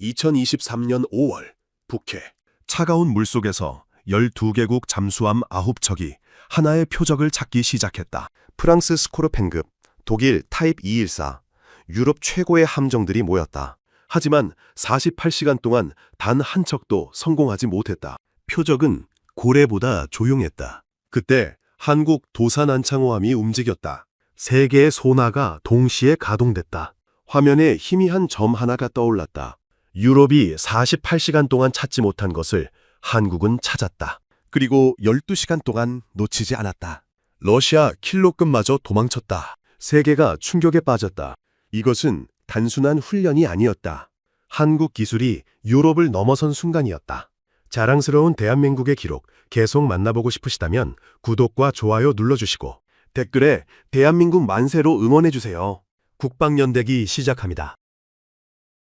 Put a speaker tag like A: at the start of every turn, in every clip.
A: 2023년 5월 북해. 차가운 물속에서 12개국 잠수함 9척이 하나의 표적을 찾기 시작했다. 프랑스 스코르펜급, 독일 타입 214, 유럽 최고의 함정들이 모였다. 하지만 48시간 동안 단 한 척도 성공하지 못했다. 표적은 고래보다 조용했다. 그때 한국 도산안창호함이 움직였다. 세 개의 소나가 동시에 가동됐다. 화면에 희미한 점 하나가 떠올랐다. 유럽이 48시간 동안 찾지 못한 것을 한국은 찾았다. 그리고 12시간 동안 놓치지 않았다. 러시아 킬로급마저 도망쳤다. 세계가 충격에 빠졌다. 이것은 단순한 훈련이 아니었다. 한국 기술이 유럽을 넘어선 순간이었다. 자랑스러운 대한민국의 기록 계속 만나보고 싶으시다면 구독과 좋아요 눌러주시고 댓글에 대한민국 만세로 응원해주세요. 국방연대기 시작합니다.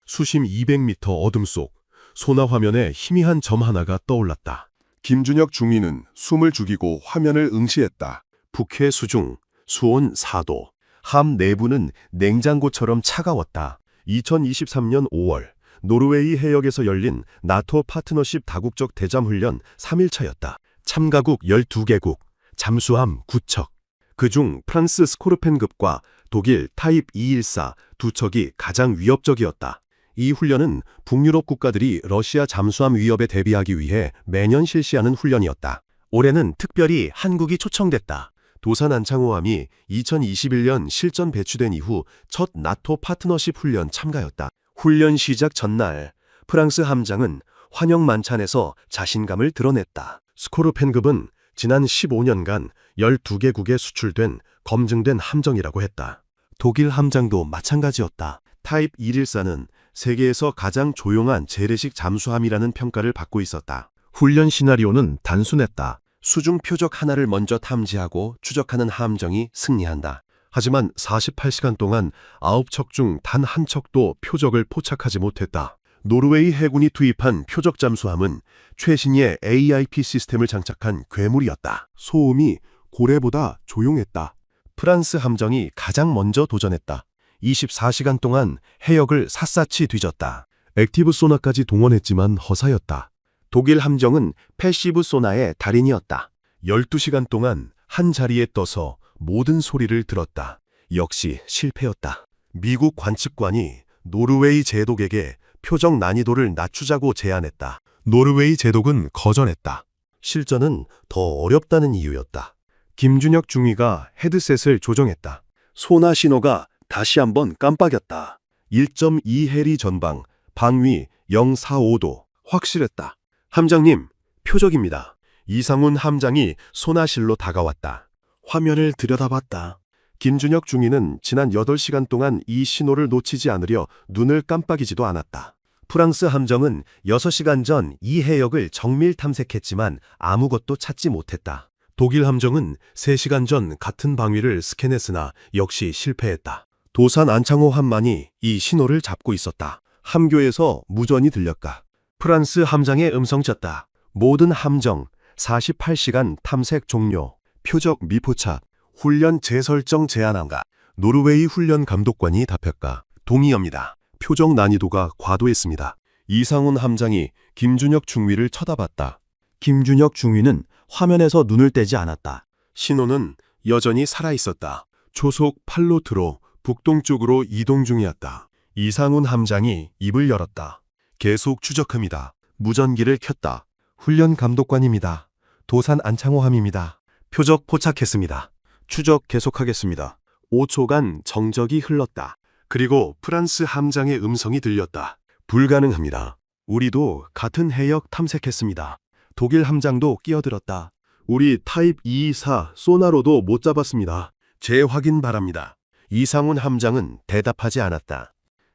A: 수심 200m 어둠 속 소나 화면에 희미한 점 하나가 떠올랐다. 김준혁 중위는 숨을 죽이고 화면을 응시했다. 북해 수중, 수온 4도. 함 내부는 냉장고처럼 차가웠다. 2023년 5월 노르웨이 해역에서 열린 나토 파트너십 다국적 대잠훈련 3일차였다. 참가국 12개국, 잠수함 9척. 그중 프랑스 스코르펜급과 독일 타입 214 두 척이 가장 위협적이었다. 이 훈련은 북유럽 국가들이 러시아 잠수함 위협에 대비하기 위해 매년 실시하는 훈련이었다. 올해는 특별히 한국이 초청됐다. 도산안창호함이 2021년 실전 배치된 이후 첫 나토 파트너십 훈련 참가였다. 훈련 시작 전날 프랑스 함장은 환영 만찬에서 자신감을 드러냈다. 스코르펜급은 지난 15년간 12개국에 수출된 검증된 함정이라고 했다. 독일 함장도 마찬가지였다. 타입 114는 세계에서 가장 조용한 재래식 잠수함이라는 평가를 받고 있었다. 훈련 시나리오는 단순했다. 수중 표적 하나를 먼저 탐지하고 추적하는 함정이 승리한다. 하지만 48시간 동안 9척 중 단 한 척도 표적을 포착하지 못했다. 노르웨이 해군이 투입한 표적 잠수함은 최신의 AIP 시스템을 장착한 괴물이었다. 소음이 고래보다 조용했다. 프랑스 함정이 가장 먼저 도전했다. 24시간 동안 해역을 샅샅이 뒤졌다. 액티브 소나까지 동원했지만 허사였다. 독일 함정은 패시브 소나의 달인이었다. 12시간 동안 한 자리에 떠서 모든 소리를 들었다. 역시 실패였다. 미국 관측관이 노르웨이 제독에게 표적 난이도를 낮추자고 제안했다. 노르웨이 제독은 거절했다. 실전은 더 어렵다는 이유였다. 김준혁 중위가 헤드셋을 조정했다. 소나 신호가 다시 한번 깜빡였다. 1.2 해리 전방, 방위 045도. 확실했다. 함장님, 표적입니다. 이상훈 함장이 소나실로 다가왔다. 화면을 들여다봤다. 김준혁 중위는 지난 8시간 동안 이 신호를 놓치지 않으려 눈을 깜빡이지도 않았다. 프랑스 함정은 6시간 전 이 해역을 정밀 탐색했지만 아무것도 찾지 못했다. 독일 함정은 3시간 전 같은 방위를 스캔했으나 역시 실패했다. 도산안창호함만이 이 신호를 잡고 있었다. 함교에서 무전이 들렸다. 프랑스 함장의 음성이었다. 모든 함정 48시간 탐색 종료. 표적 미포착. 훈련 재설정 제한한가. 노르웨이 훈련 감독관이 답했다. 동의합니다. 표적 난이도가 과도했습니다. 이상훈 함장이 김준혁 중위를 쳐다봤다. 김준혁 중위는 화면에서 눈을 떼지 않았다. 신호는 여전히 살아있었다. 초속 팔로트로 북동쪽으로 이동 중이었다. 이상훈 함장이 입을 열었다. 계속 추적합니다. 무전기를 켰다. 훈련 감독관입니다. 도산안창호함입니다. 표적 포착했습니다. 추적 계속하겠습니다. 5초간 정적이 흘렀다. 그리고 프랑스 함장의 음성이 들렸다. 불가능합니다. 우리도 같은 해역 탐색했습니다. 독일 함장도 끼어들었다. 우리 타입 224 소나로도 못 잡았습니다. 재확인 바랍니다. 이상훈 함장은 대답하지 않았다.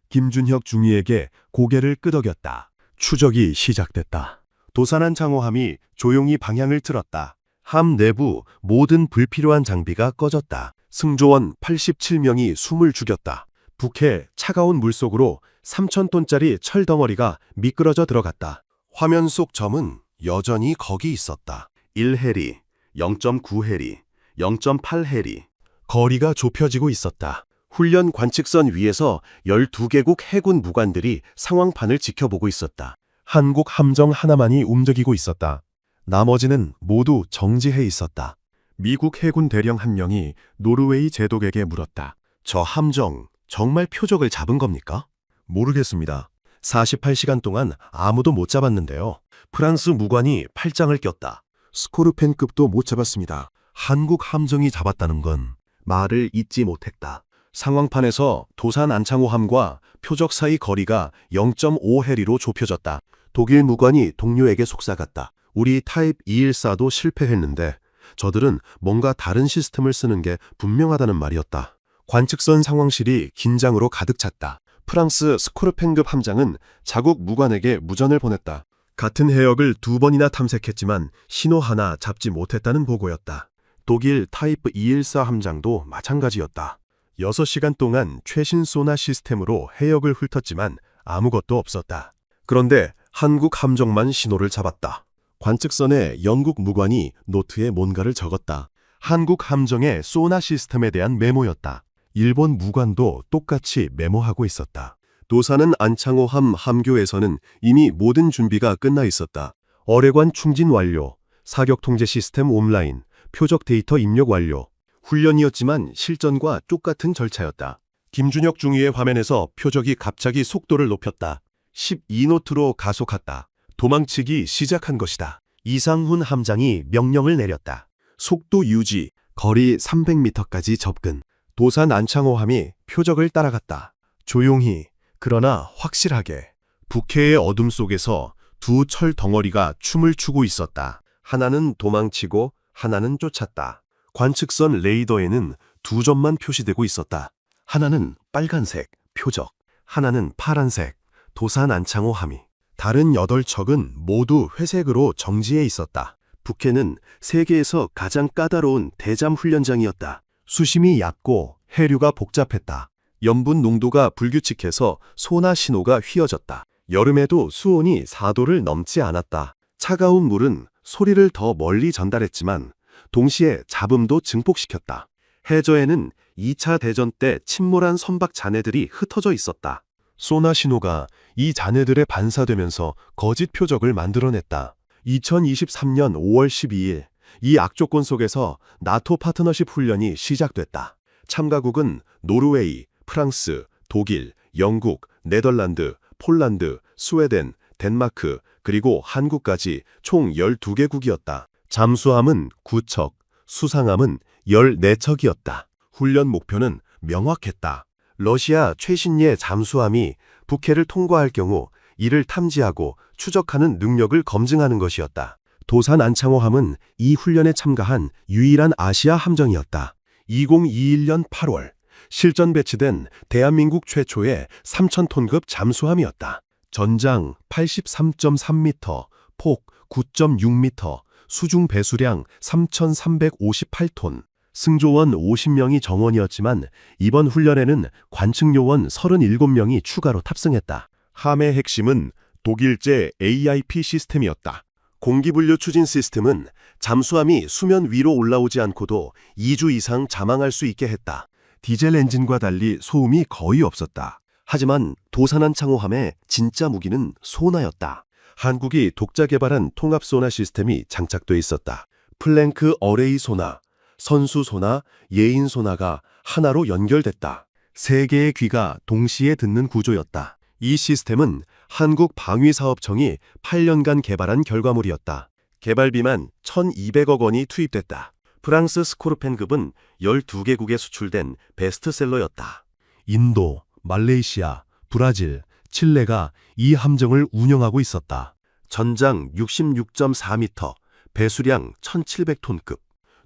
A: 김준혁 중위에게 고개를 끄덕였다. 추적이 시작됐다. 도산안창호함이 조용히 방향을 틀었다. 함 내부 모든 불필요한 장비가 꺼졌다. 승조원 87명이 숨을 죽였다. 북해 차가운 물속으로 3,000톤짜리 철덩어리가 미끄러져 들어갔다. 화면 속 점은 여전히 거기 있었다. 1해리, 0.9해리, 0.8해리. 거리가 좁혀지고 있었다. 훈련 관측선 위에서 12개국 해군 무관들이 상황판을 지켜보고 있었다. 한국 함정 하나만이 움직이고 있었다. 나머지는 모두 정지해 있었다. 미국 해군 대령 한 명이 노르웨이 제독에게 물었다. 저 함정 정말 표적을 잡은 겁니까? 모르겠습니다. 48시간 동안 아무도 못 잡았는데요. 프랑스 무관이 팔짱을 꼈다. 스코르펜급도 못 잡았습니다. 한국 함정이 잡았다는 건 말을 잇지 못했다. 상황판에서 도산 안창호함과 표적 사이 거리가 0.5해리로 좁혀졌다. 독일 무관이 동료에게 속삭았다. 우리 타입 214도 실패했는데 저들은 뭔가 다른 시스템을 쓰는 게 분명하다는 말이었다. 관측선 상황실이 긴장으로 가득 찼다. 프랑스 스코르펜급 함장은 자국 무관에게 무전을 보냈다. 같은 해역을 2번이나 탐색했지만 신호 하나 잡지 못했다는 보고였다. 독일 타입 214 함장도 마찬가지였다. 6시간 동안 최신 소나 시스템으로 해역을 훑었지만 아무것도 없었다. 그런데 한국 함정만 신호를 잡았다. 관측선에 영국 무관이 노트에 뭔가를 적었다. 한국 함정의 소나 시스템에 대한 메모였다. 일본 무관도 똑같이 메모하고 있었다. 도사는 안창호함 함교에서는 이미 모든 준비가 끝나 있었다. 어뢰관 충진 완료, 사격 통제 시스템 온라인, 표적 데이터 입력 완료. 훈련이었지만 실전과 똑같은 절차였다. 김준혁 중위의 화면에서 표적이 갑자기 속도를 높였다. 12노트로 가속했다. 도망치기 시작한 것이다. 이상훈 함장이 명령을 내렸다. 속도 유지, 거리 300m까지 접근. 도산 안창호함이 표적을 따라갔다. 조용히, 그러나 확실하게. 북해의 어둠 속에서 두 철 덩어리가 춤을 추고 있었다. 하나는 도망치고 하나는 쫓았다. 관측선 레이더에는 두 점만 표시되고 있었다. 하나는 빨간색, 표적, 하나는 파란색, 도산 안창호함이. 다른 8척은 모두 회색으로 정지해 있었다. 북해는 세계에서 가장 까다로운 대잠 훈련장이었다. 수심이 얕고 해류가 복잡했다. 염분 농도가 불규칙해서 소나 신호가 휘어졌다. 여름에도 수온이 4도를 넘지 않았다. 차가운 물은 소리를 더 멀리 전달했지만 동시에 잡음도 증폭시켰다. 해저에는 2차 대전 때 침몰한 선박 잔해들이 흩어져 있었다. 소나 신호가 이 잔해들에 반사되면서 거짓 표적을 만들어냈다. 2023년 5월 12일 이 악조건 속에서 나토 파트너십 훈련이 시작됐다. 참가국은 노르웨이, 프랑스, 독일, 영국, 네덜란드, 폴란드, 스웨덴, 덴마크, 그리고 한국까지 총 12개국이었다. 잠수함은 9척, 수상함은 14척이었다. 훈련 목표는 명확했다. 러시아 최신의 잠수함이 북해를 통과할 경우 이를 탐지하고 추적하는 능력을 검증하는 것이었다. 도산 안창호함은 이 훈련에 참가한 유일한 아시아 함정이었다. 2021년 8월 실전 배치된 대한민국 최초의 3,000톤급 잠수함이었다. 전장 83.3m, 폭 9.6m, 수중 배수량 3,358톤. 승조원 50명이 정원이었지만 이번 훈련에는 관측요원 37명이 추가로 탑승했다. 함의 핵심은 독일제 AIP 시스템이었다. 공기분류 추진 시스템은 잠수함이 수면 위로 올라오지 않고도 2주 이상 잠항할 수 있게 했다. 디젤 엔진과 달리 소음이 거의 없었다. 하지만 도산안창호함의 진짜 무기는 소나였다. 한국이 독자 개발한 통합 소나 시스템이 장착돼 있었다. 플랭크 어레이 소나, 선수 소나, 예인 소나가 하나로 연결됐다. 세 개의 귀가 동시에 듣는 구조였다. 이 시스템은 한국방위사업청이 8년간 개발한 결과물이었다. 개발비만 1,200억 원이 투입됐다. 프랑스 스코르펜급은 12개국에 수출된 베스트셀러였다. 인도, 말레이시아, 브라질, 칠레가 이 함정을 운영하고 있었다. 전장 66.4m, 배수량 1,700톤급.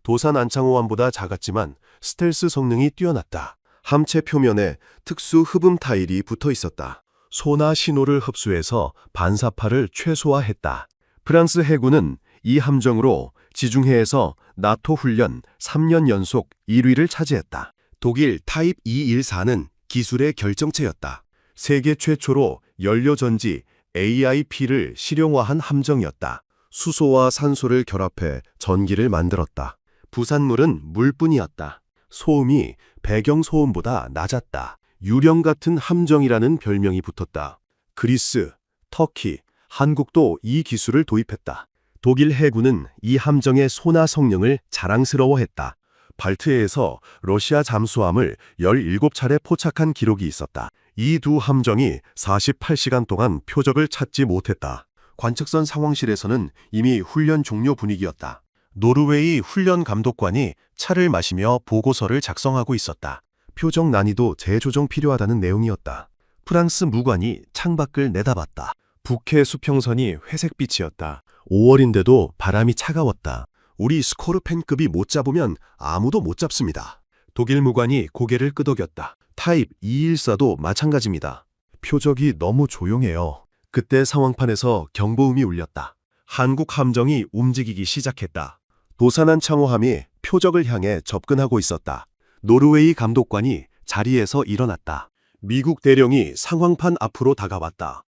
A: 도산 안창호함보다 작았지만 스텔스 성능이 뛰어났다. 함체 표면에 특수 흡음 타일이 붙어 있었다. 소나 신호를 흡수해서 반사파를 최소화했다. 프랑스 해군은 이 함정으로 지중해에서 나토 훈련 3년 연속 1위를 차지했다. 독일 타입 214는 기술의 결정체였다. 세계 최초로 연료전지 AIP를 실용화한 함정이었다. 수소와 산소를 결합해 전기를 만들었다. 부산물은 물뿐이었다. 소음이 배경 소음보다 낮았다. 유령 같은 함정이라는 별명이 붙었다. 그리스, 터키, 한국도 이 기술을 도입했다. 독일 해군은 이 함정의 소나 성능을 자랑스러워했다. 발트해에서 러시아 잠수함을 17차례 포착한 기록이 있었다. 이 두 함정이 48시간 동안 표적을 찾지 못했다. 관측선 상황실에서는 이미 훈련 종료 분위기였다. 노르웨이 훈련 감독관이 차를 마시며 보고서를 작성하고 있었다. 표적 난이도 재조정 필요하다는 내용이었다. 프랑스 무관이 창밖을 내다봤다. 북해 수평선이 회색빛이었다. 5월인데도 바람이 차가웠다. 우리 스코르펜급이 못 잡으면 아무도 못 잡습니다. 독일 무관이 고개를 끄덕였다. 타입 214도 마찬가지입니다. 표적이 너무 조용해요. 그때 상황판에서 경보음이 울렸다. 한국 함정이 움직이기 시작했다. 도산한 창호함이 표적을 향해 접근하고 있었다. 노르웨이 감독관이 자리에서 일어났다. 미국 대령이 상황판 앞으로 다가왔다.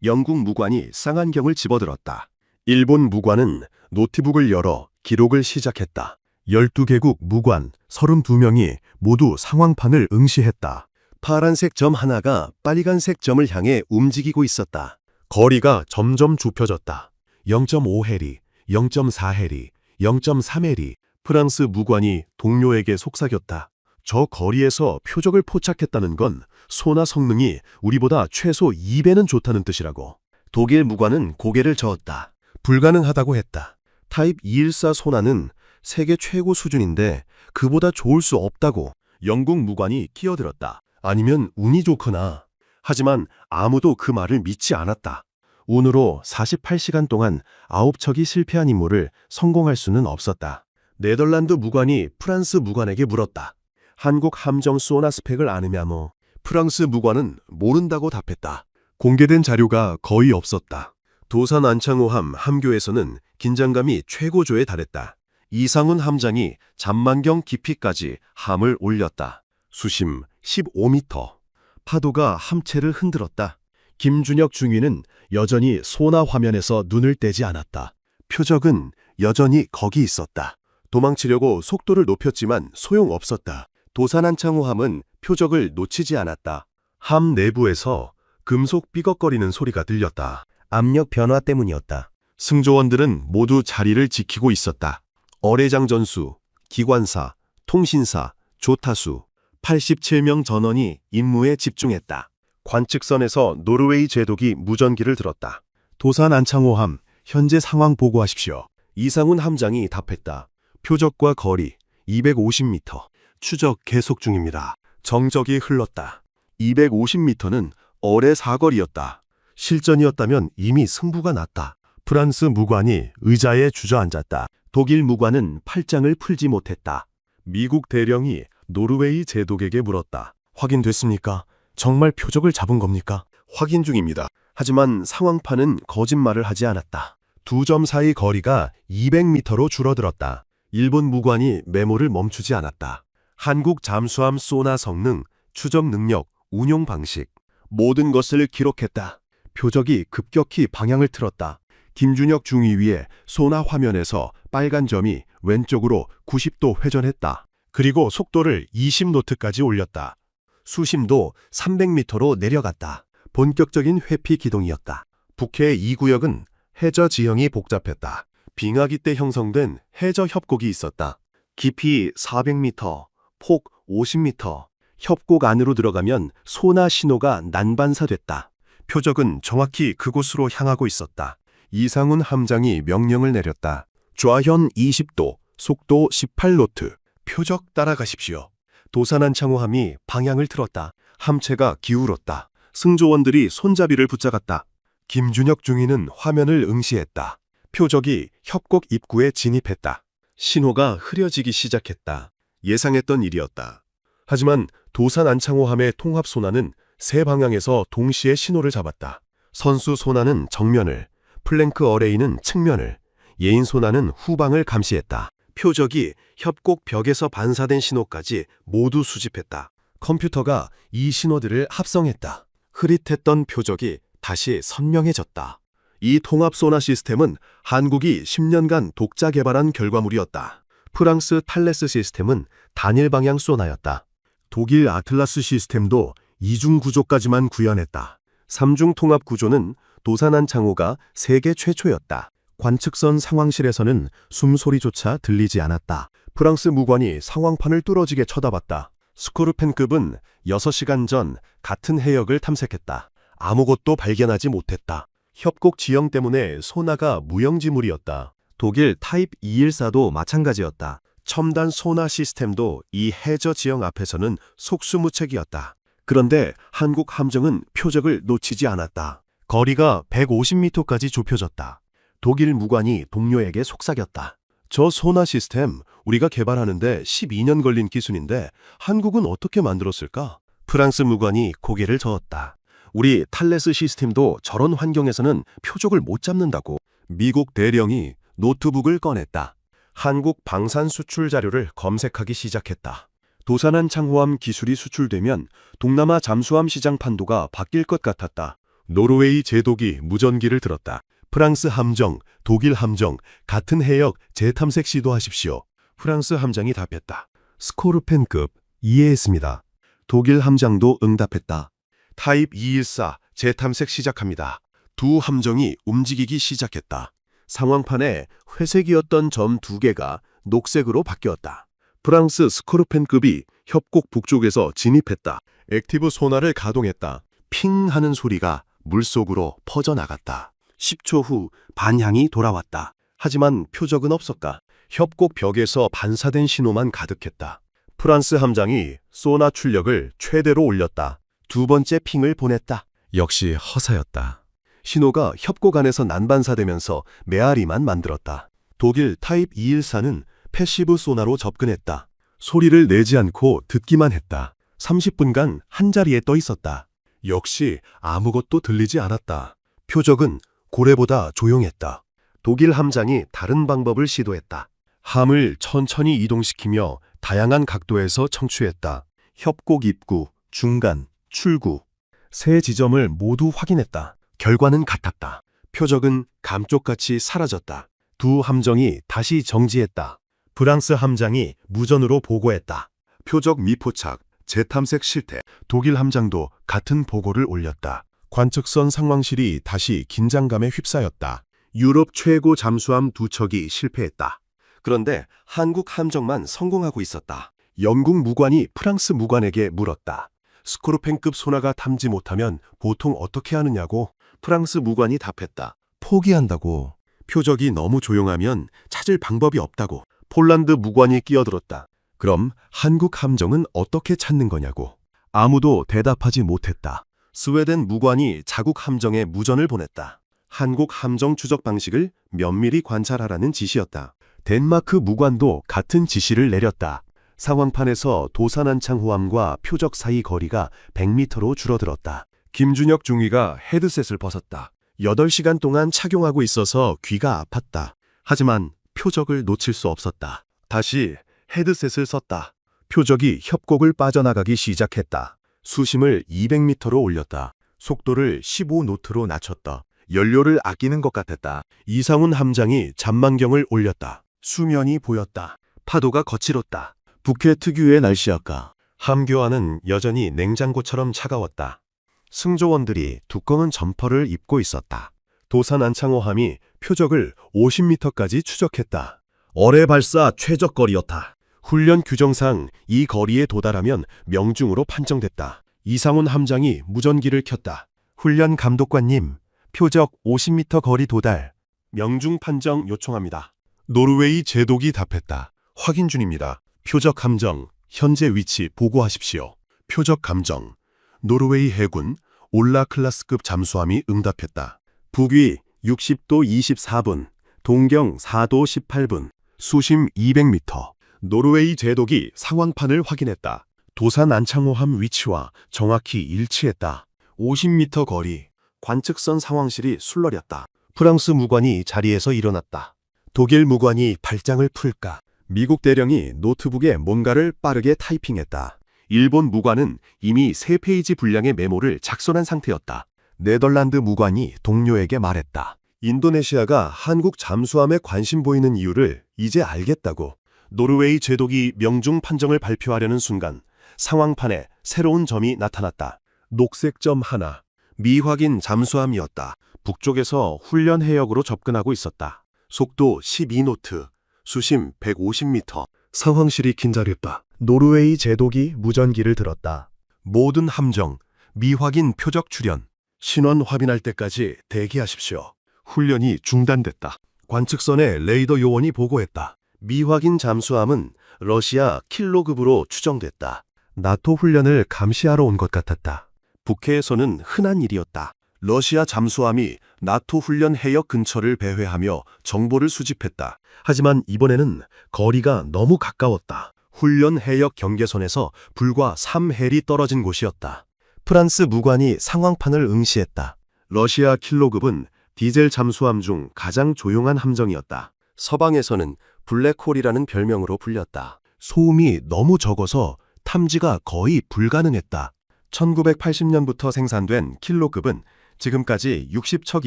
A: 영국 무관이 쌍안경을 집어들었다. 일본 무관은 노트북을 열어 기록을 시작했다. 12개국 무관 32명이 모두 상황판을 응시했다. 파란색 점 하나가 빨간색 점을 향해 움직이고 있었다. 거리가 점점 좁혀졌다. 0.5해리, 0.4해리, 0.3해리. 프랑스 무관이 동료에게 속삭였다. 저 거리에서 표적을 포착했다는 건 소나 성능이 우리보다 최소 2배는 좋다는 뜻이라고. 독일 무관은 고개를 저었다. 불가능하다고 했다. 타입 214 소나는 세계 최고 수준인데 그보다 좋을 수 없다고. 영국 무관이 끼어들었다. 아니면 운이 좋거나. 하지만 아무도 그 말을 믿지 않았다. 운으로 48시간 동안 9척이 실패한 임무를 성공할 수는 없었다. 네덜란드 무관이 프랑스 무관에게 물었다. 한국 함정 소나 스펙을 아느냐노. 프랑스 무관은 모른다고 답했다. 공개된 자료가 거의 없었다. 도산 안창호함 함교에서는 긴장감이 최고조에 달했다. 이상훈 함장이 잠만경 깊이까지 함을 올렸다. 수심 15m. 파도가 함체를 흔들었다. 김준혁 중위는 여전히 소나 화면에서 눈을 떼지 않았다. 표적은 여전히 거기 있었다. 도망치려고 속도를 높였지만 소용없었다. 도산 안창호함은 표적을 놓치지 않았다. 함 내부에서 금속 삐걱거리는 소리가 들렸다. 압력 변화 때문이었다. 승조원들은 모두 자리를 지키고 있었다. 어뢰장 전수, 기관사, 통신사, 조타수 87명 전원이 임무에 집중했다. 관측선에서 노르웨이 제독이 무전기를 들었다. 도산 안창호함 현재 상황 보고하십시오. 이상훈 함장이 답했다. 표적과 거리 250m. 추적 계속 중입니다. 정적이 흘렀다. 250m는 어뢰 사거리였다. 실전이었다면 이미 승부가 났다. 프랑스 무관이 의자에 주저앉았다. 독일 무관은 팔짱을 풀지 못했다. 미국 대령이 노르웨이 제독에게 물었다. 확인됐습니까? 정말 표적을 잡은 겁니까? 확인 중입니다. 하지만 상황판은 거짓말을 하지 않았다. 두 점 사이 거리가 200m로 줄어들었다. 일본 무관이 메모를 멈추지 않았다. 한국 잠수함 소나 성능, 추적 능력, 운용 방식 모든 것을 기록했다. 표적이 급격히 방향을 틀었다. 김준혁 중위위의 소나 화면에서 빨간 점이 왼쪽으로 90도 회전했다. 그리고 속도를 20노트까지 올렸다. 수심도 300m로 내려갔다. 본격적인 회피 기동이었다. 북해 2구역은 해저 지형이 복잡했다. 빙하기 때 형성된 해저 협곡이 있었다. 깊이 400m, 폭 50m. 협곡 안으로 들어가면 소나 신호가 난반사됐다. 표적은 정확히 그곳으로 향하고 있었다. 이상훈 함장이 명령을 내렸다. 좌현 20도, 속도 18노트. 표적 따라가십시오. 도산 안창호함이 방향을 틀었다. 함체가 기울었다. 승조원들이 손잡이를 붙잡았다. 김준혁 중위는 화면을 응시했다. 표적이 협곡 입구에 진입했다. 신호가 흐려지기 시작했다. 예상했던 일이었다. 하지만 도산 안창호함의 통합 소나는 세 방향에서 동시에 신호를 잡았다. 선수 소나는 정면을, 플랭크 어레이는 측면을, 예인 소나는 후방을 감시했다. 표적이 협곡 벽에서 반사된 신호까지 모두 수집했다. 컴퓨터가 이 신호들을 합성했다. 흐릿했던 표적이 다시 선명해졌다. 이 통합 소나 시스템은 한국이 10년간 독자 개발한 결과물이었다. 프랑스 탈레스 시스템은 단일 방향 소나였다. 독일 아틀라스 시스템도 이중 구조까지만 구현했다. 삼중 통합 구조는 도산한 창호가 세계 최초였다. 관측선 상황실에서는 숨소리조차 들리지 않았다. 프랑스 무관이 상황판을 뚫어지게 쳐다봤다. 스코르펜급은 6시간 전 같은 해역을 탐색했다. 아무것도 발견하지 못했다. 협곡 지형 때문에 소나가 무용지물이었다. 독일 타입 214도 마찬가지였다. 첨단 소나 시스템도 이 해저 지형 앞에서는 속수무책이었다. 그런데 한국 함정은 표적을 놓치지 않았다. 거리가 150m까지 좁혀졌다. 독일 무관이 동료에게 속삭였다. 저 소나 시스템 우리가 개발하는데 12년 걸린 기술인데 한국은 어떻게 만들었을까? 프랑스 무관이 고개를 저었다. 우리 탈레스 시스템도 저런 환경에서는 표적을 못 잡는다고. 미국 대령이 노트북을 꺼냈다. 한국 방산 수출 자료를 검색하기 시작했다. 도산한 창호함 기술이 수출되면 동남아 잠수함 시장 판도가 바뀔 것 같았다. 노르웨이 제독이 무전기를 들었다. 프랑스 함정, 독일 함정, 같은 해역 재탐색 시도하십시오. 프랑스 함장이 답했다. 스코르펜급 이해했습니다. 독일 함장도 응답했다. 타입 214 재탐색 시작합니다. 두 함정이 움직이기 시작했다. 상황판에 회색이었던 점 2개가 녹색으로 바뀌었다. 프랑스 스코르펜급이 협곡 북쪽에서 진입했다. 액티브 소나를 가동했다. 핑 하는 소리가 물속으로 퍼져나갔다. 10초 후 반향이 돌아왔다. 하지만 표적은 없었다. 협곡 벽에서 반사된 신호만 가득했다. 프랑스 함장이 소나 출력을 최대로 올렸다. 두 번째 핑을 보냈다. 역시 허사였다. 신호가 협곡 안에서 난반사되면서 메아리만 만들었다. 독일 타입 214는 패시브 소나로 접근했다. 소리를 내지 않고 듣기만 했다. 30분간 한자리에 떠 있었다. 역시 아무것도 들리지 않았다. 표적은 고래보다 조용했다. 독일 함장이 다른 방법을 시도했다. 함을 천천히 이동시키며 다양한 각도에서 청취했다. 협곡 입구, 중간, 출구. 세 지점을 모두 확인했다. 결과는 같았다. 표적은 감쪽같이 사라졌다. 두 함정이 다시 정지했다. 프랑스 함장이 무전으로 보고했다. 표적 미포착, 재탐색 실패. 독일 함장도 같은 보고를 올렸다. 관측선 상황실이 다시 긴장감에 휩싸였다. 유럽 최고 잠수함 2척이 실패했다. 그런데 한국 함정만 성공하고 있었다. 영국 무관이 프랑스 무관에게 물었다. 스코르펜급 소나가 탐지 못하면 보통 어떻게 하느냐고. 프랑스 무관이 답했다. 포기한다고. 표적이 너무 조용하면 찾을 방법이 없다고. 폴란드 무관이 끼어들었다. 그럼 한국 함정은 어떻게 찾는 거냐고. 아무도 대답하지 못했다. 스웨덴 무관이 자국 함정에 무전을 보냈다. 한국 함정 추적 방식을 면밀히 관찰하라는 지시였다. 덴마크 무관도 같은 지시를 내렸다. 상황판에서 도산한 창호함과 표적 사이 거리가 100m로 줄어들었다. 김준혁 중위가 헤드셋을 벗었다. 8시간 동안 착용하고 있어서 귀가 아팠다. 하지만 표적을 놓칠 수 없었다. 다시 헤드셋을 썼다. 표적이 협곡을 빠져나가기 시작했다. 수심을 200m로 올렸다. 속도를 15노트로 낮췄다. 연료를 아끼는 것 같았다. 이상훈 함장이 잠만경을 올렸다. 수면이 보였다. 파도가 거칠었다. 북해 특유의 날씨였다. 함교안은 여전히 냉장고처럼 차가웠다. 승조원들이 두꺼운 점퍼를 입고 있었다. 도산 안창호함이 표적을 50m까지 추적했다. 어뢰 발사 최적거리였다. 훈련 규정상 이 거리에 도달하면 명중으로 판정됐다. 이상훈 함장이 무전기를 켰다. 훈련 감독관님, 표적 50m 거리 도달. 명중 판정 요청합니다. 노르웨이 제독이 답했다. 확인 중입니다. 표적 함정, 현재 위치 보고하십시오. 표적 감정. 노르웨이 해군 올라 클라스급 잠수함이 응답했다. 북위 60도 24분, 동경 4도 18분, 수심 200m. 노르웨이 제독이 상황판을 확인했다. 도산 안창호함 위치와 정확히 일치했다. 50m 거리. 관측선 상황실이 술렁였다. 프랑스 무관이 자리에서 일어났다. 독일 무관이 발장을 풀까. 미국 대령이 노트북에 뭔가를 빠르게 타이핑했다. 일본 무관은 이미 3페이지 분량의 메모를 작성한 상태였다. 네덜란드 무관이 동료에게 말했다. 인도네시아가 한국 잠수함에 관심 보이는 이유를 이제 알겠다고. 노르웨이 제독이 명중 판정을 발표하려는 순간 상황판에 새로운 점이 나타났다. 녹색 점 하나. 미확인 잠수함이었다. 북쪽에서 훈련 해역으로 접근하고 있었다. 속도 12노트, 수심 150m. 상황실이 긴장했다.
B: 노르웨이 제독이 무전기를 들었다.
A: 모든 함정, 미확인 표적 출현. 신원 확인할 때까지 대기하십시오. 훈련이 중단됐다. 관측선에 레이더 요원이 보고했다. 미확인 잠수함은 러시아 킬로급으로 추정됐다. 나토 훈련을 감시하러 온 것 같았다. 북해에서는 흔한 일이었다. 러시아 잠수함이 나토 훈련 해역 근처를 배회하며 정보를 수집했다. 하지만 이번에는 거리가 너무 가까웠다. 훈련 해역 경계선에서 불과 3헬이 떨어진 곳이었다. 프랑스 무관이 상황판을 응시했다. 러시아 킬로급은 디젤 잠수함 중 가장 조용한 함정이었다. 서방에서는 블랙홀이라는 별명으로 불렸다. 소음이 너무 적어서 탐지가 거의 불가능했다. 1980년부터 생산된 킬로급은 지금까지 60척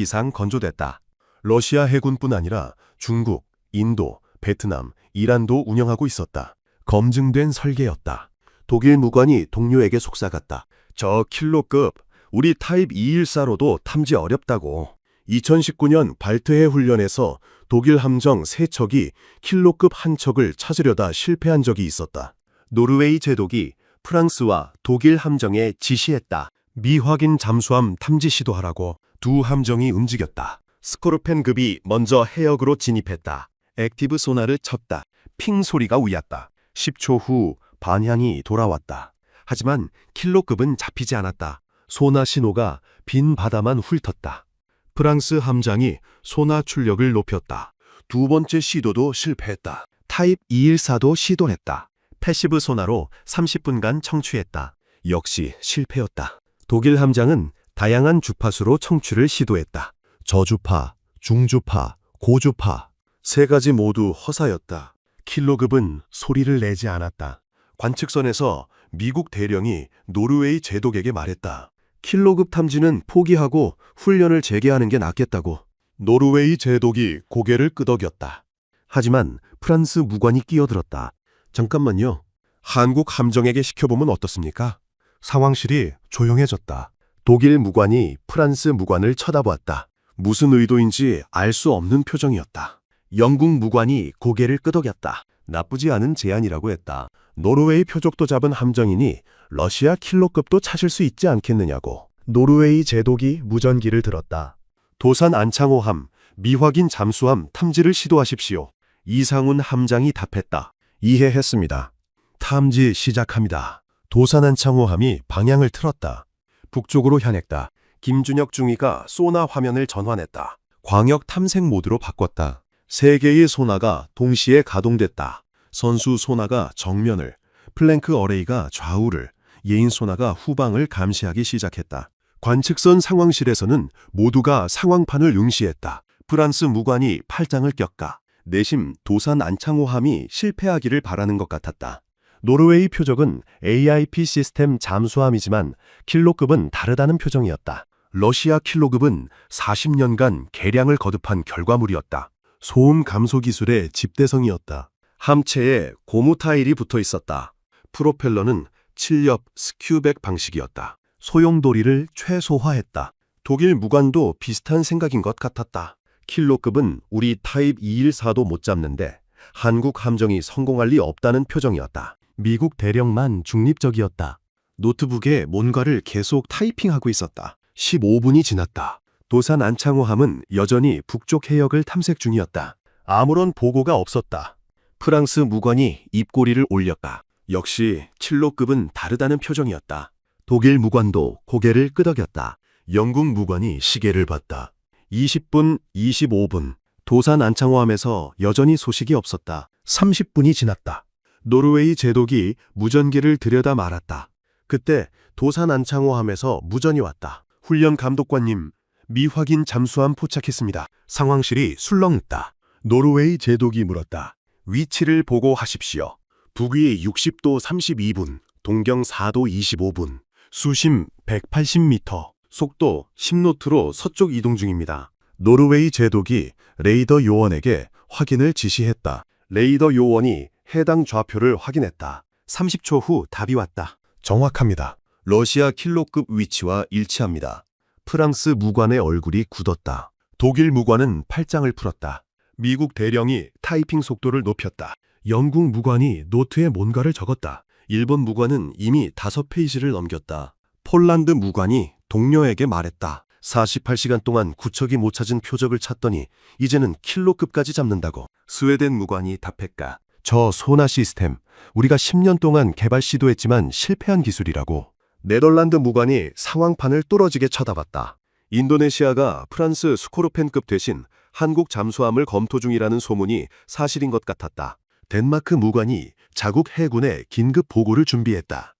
A: 이상 건조됐다. 러시아 해군뿐 아니라 중국, 인도, 베트남, 이란도 운영하고 있었다. 검증된 설계였다. 독일 무관이 동료에게 속삭였다. 저 킬로급, 우리 타입 214로도 탐지 어렵다고. 2019년 발트해 훈련에서 독일 함정 3척이 킬로급 한 척을 찾으려다 실패한 적이 있었다. 노르웨이 제독이 프랑스와 독일 함정에 지시했다. 미확인 잠수함 탐지 시도하라고. 두 함정이 움직였다. 스코르펜급이 먼저 해역으로 진입했다. 액티브 소나를 쳤다. 핑 소리가 울렸다. 10초 후 반향이 돌아왔다. 하지만 킬로급은 잡히지 않았다. 소나 신호가 빈 바다만 훑었다. 프랑스 함장이 소나 출력을 높였다. 두 번째 시도도 실패했다. 타입 214도 시도했다. 패시브 소나로 30분간 청취했다. 역시 실패였다. 독일 함장은 다양한 주파수로 청취를 시도했다. 저주파, 중주파, 고주파. 세 가지 모두 허사였다. 킬로급은 소리를 내지 않았다. 관측선에서 미국 대령이 노르웨이 제독에게 말했다. 킬로급 탐지는 포기하고 훈련을 재개하는 게 낫겠다고. 노르웨이 제독이 고개를 끄덕였다. 하지만 프랑스 무관이 끼어들었다. 잠깐만요. 한국 함정에게 시켜보면 어떻습니까? 상황실이 조용해졌다. 독일 무관이 프랑스 무관을 쳐다보았다. 무슨 의도인지 알 수 없는 표정이었다. 영국 무관이 고개를 끄덕였다. 나쁘지 않은 제안이라고 했다. 노르웨이 표적도 잡은 함정이니 러시아 킬로급도 찾을 수 있지 않겠느냐고.
B: 노르웨이 제독이 무전기를 들었다.
A: 도산 안창호함, 미확인 잠수함 탐지를 시도하십시오. 이상훈 함장이 답했다. 이해했습니다. 탐지 시작합니다. 도산 안창호함이 방향을 틀었다. 북쪽으로 향했다. 김준혁 중위가 소나 화면을 전환했다. 광역 탐색 모드로 바꿨다. 3개의 소나가 동시에 가동됐다. 선수 소나가 정면을, 플랭크 어레이가 좌우를, 예인 소나가 후방을 감시하기 시작했다. 관측선 상황실에서는 모두가 상황판을 응시했다. 프랑스 무관이 팔짱을 꼈다. 내심 도산 안창호함이 실패하기를 바라는 것 같았다. 노르웨이 표적은 AIP 시스템 잠수함이지만 킬로급은 다르다는 표정이었다. 러시아 킬로급은 40년간 개량을 거듭한 결과물이었다. 소음 감소 기술의 집대성이었다. 함체에 고무 타일이 붙어 있었다. 프로펠러는 7엽 스큐백 방식이었다. 소용돌이를 최소화했다. 독일 무관도 비슷한 생각인 것 같았다. 킬로급은 우리 타입 214도 못 잡는데 한국 함정이 성공할 리 없다는 표정이었다. 미국 대령만 중립적이었다. 노트북에 뭔가를 계속 타이핑하고 있었다. 15분이 지났다. 도산 안창호함은 여전히 북쪽 해역을 탐색 중이었다. 아무런 보고가 없었다. 프랑스 무관이 입꼬리를 올렸다. 역시 킬로급은 다르다는 표정이었다. 독일 무관도 고개를 끄덕였다. 영국 무관이 시계를 봤다. 20분, 25분. 도산 안창호함에서 여전히 소식이 없었다. 30분이 지났다. 노르웨이 제독이 무전기를 들여다 말았다. 그때 도산 안창호함에서 무전이 왔다. 훈련 감독관님, 미확인 잠수함 포착했습니다. 상황실이 술렁했다. 노르웨이 제독이 물었다. 위치를 보고하십시오. 북위 60도 32분, 동경 4도 25분, 수심 180m, 속도 10노트로 서쪽 이동 중입니다. 노르웨이 제독이 레이더 요원에게 확인을 지시했다. 레이더 요원이 해당 좌표를 확인했다. 30초 후 답이 왔다. 정확합니다. 러시아 킬로급 위치와 일치합니다. 프랑스 무관의 얼굴이 굳었다. 독일 무관은 팔짱을 풀었다. 미국 대령이 타이핑 속도를 높였다. 영국 무관이 노트에 뭔가를 적었다. 일본 무관은 이미 5페이지를 넘겼다. 폴란드 무관이 동료에게 말했다. 48시간 동안 구척이 못 찾은 표적을 찾더니 이제는 킬로급까지 잡는다고. 스웨덴 무관이 답했다. 저 소나 시스템, 우리가 10년 동안 개발 시도했지만 실패한 기술이라고. 네덜란드 무관이 상황판을 뚫어지게 쳐다봤다. 인도네시아가 프랑스 스코르펜급 대신 한국 잠수함을 검토 중이라는 소문이 사실인 것 같았다. 덴마크 무관이 자국 해군에 긴급 보고를 준비했다.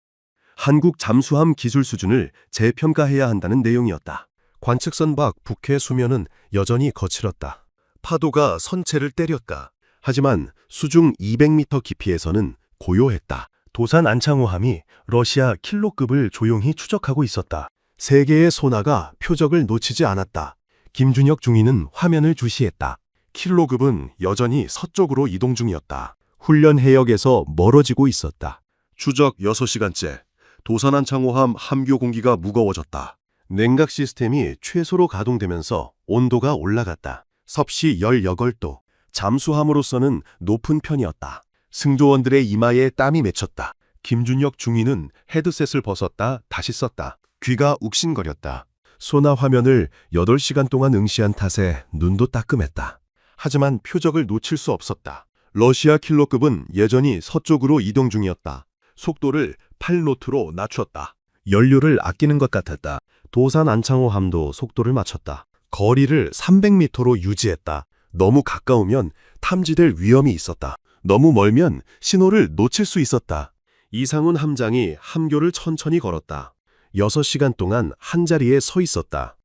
A: 한국 잠수함 기술 수준을 재평가해야 한다는 내용이었다. 관측선 밖 북해 수면은 여전히 거칠었다. 파도가 선체를 때렸다. 하지만 수중 200m 깊이에서는 고요했다. 도산 안창호함이 러시아 킬로급을 조용히 추적하고 있었다. 세 개의 소나가 표적을 놓치지 않았다. 김준혁 중위는 화면을 주시했다. 킬로급은 여전히 서쪽으로 이동 중이었다. 훈련 해역에서 멀어지고 있었다. 추적 6시간째. 도산 안창호함 함교 공기가 무거워졌다. 냉각 시스템이 최소로 가동되면서 온도가 올라갔다. 섭씨 18도. 잠수함으로서는 높은 편이었다. 승조원들의 이마에 땀이 맺혔다. 김준혁 중위는 헤드셋을 벗었다 다시 썼다. 귀가 욱신거렸다. 소나 화면을 8시간 동안 응시한 탓에 눈도 따끔했다. 하지만 표적을 놓칠 수 없었다. 러시아 킬로급은 여전히 서쪽으로 이동 중이었다. 속도를 8노트로 낮췄다. 연료를 아끼는 것 같았다. 도산 안창호함도 속도를 맞췄다. 거리를 300m로 유지했다. 너무 가까우면 탐지될 위험이 있었다. 너무 멀면 신호를 놓칠 수 있었다. 이상훈 함장이 함교를 천천히 걸었다. 6시간 동안 한자리에 서 있었다.